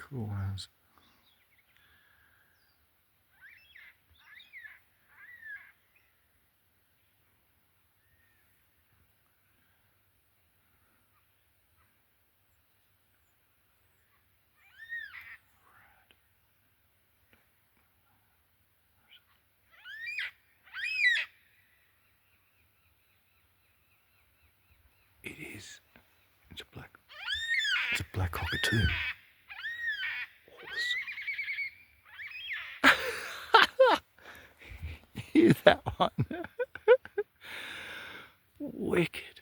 Cool as. It is. It's a black. It's a black cockatoo. Awesome. Hear that one? Wicked.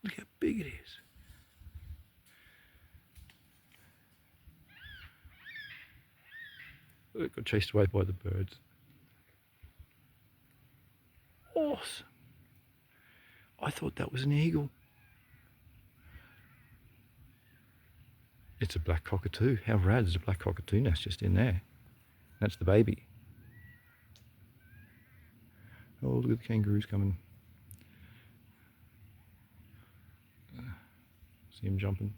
Look how big it is. It got chased away by the birds. Awesome. I thought that was an eagle. It's a black cockatoo. How rad is a black cockatoo nest just in there? That's the baby. Oh, look at the kangaroos coming. See him jumping?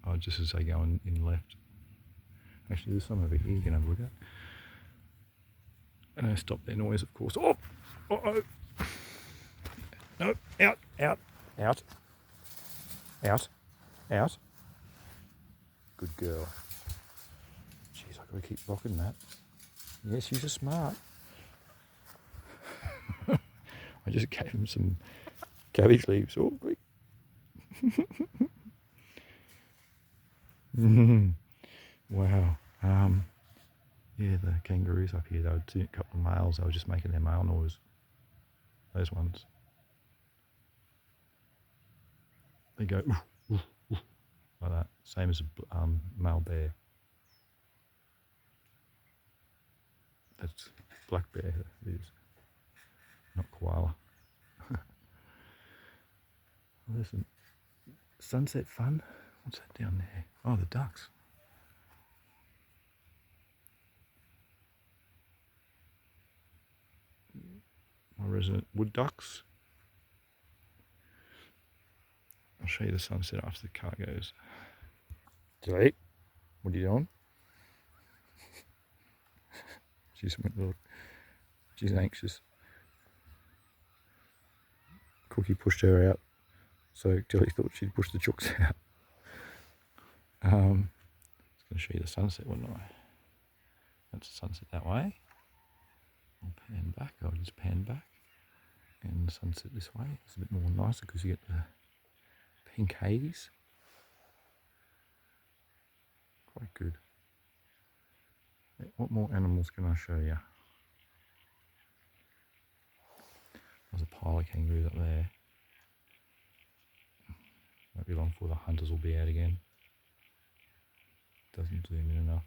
Oh, just as they go in left. Actually, there's some over here you can have a look at. And I stop their noise, of course. Oh! Uh-oh! No! Out! Out! Out! Out! Out! Good girl. Jeez, I've got to keep rocking that. Yes, she's a smart. I just gave him some cabbage leaves. Oh, quick. Wow. Yeah, the kangaroos up here, they were a couple of males, they were just making their male noise. Those ones. They go oof, oof, oof, like that. Same as a male bear. That's black bear it is, not koala. There's some sunset fun. What's that down there? Oh, the ducks. My resident wood ducks. I'll show you the sunset after the car goes. Delete. What are you doing? She's anxious. Cookie pushed her out, so Tilly thought she'd push the chooks out. I was going to show you the sunset, wasn't I? That's the sunset that way. I'll pan back. I'll just pan back, and the sunset this way. It's a bit more nicer because you get the pink haze. Quite good. What more animals can I show you? There's a pile of kangaroos up there. Won't be long before the hunters will be out again. Doesn't zoom in enough.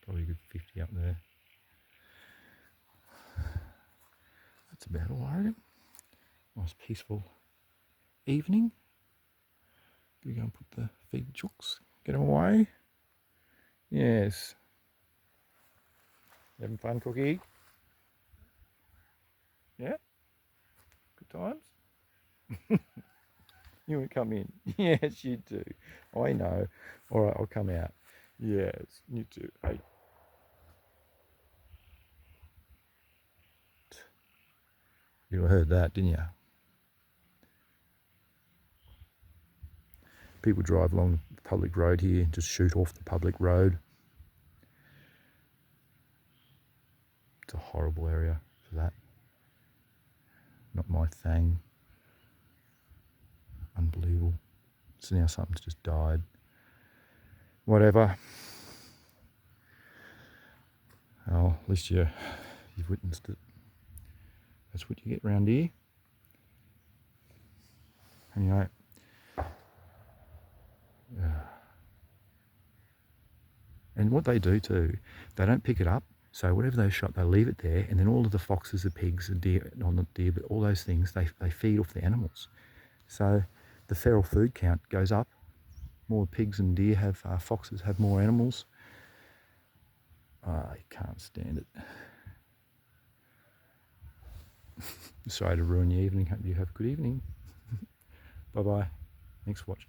Probably a good 50 up there. That's about all, I reckon. Nice peaceful evening. Gonna go and put the feed the chooks. Get them away. Yes. Having fun, Cookie? Yeah? Good times? You won't come in. Yes, you do. I know. All right, I'll come out. Yes, you do. Hey. You heard that, didn't you? People drive along the public road here, just shoot off the public road. It's a horrible area for that. Not my thing. Unbelievable. So now something's just died. Whatever. Oh, at least you've witnessed it. That's what you get round here. Anyway. And what they do too, they don't pick it up. So whatever they shot, they leave it there, and then all of the foxes, the pigs, the deer, not the deer, but all those things, they feed off the animals. So the feral food count goes up. More pigs and deer have, foxes have more animals. I can't stand it. Sorry to ruin your evening. Hope you have a good evening. Bye-bye. Thanks for watching.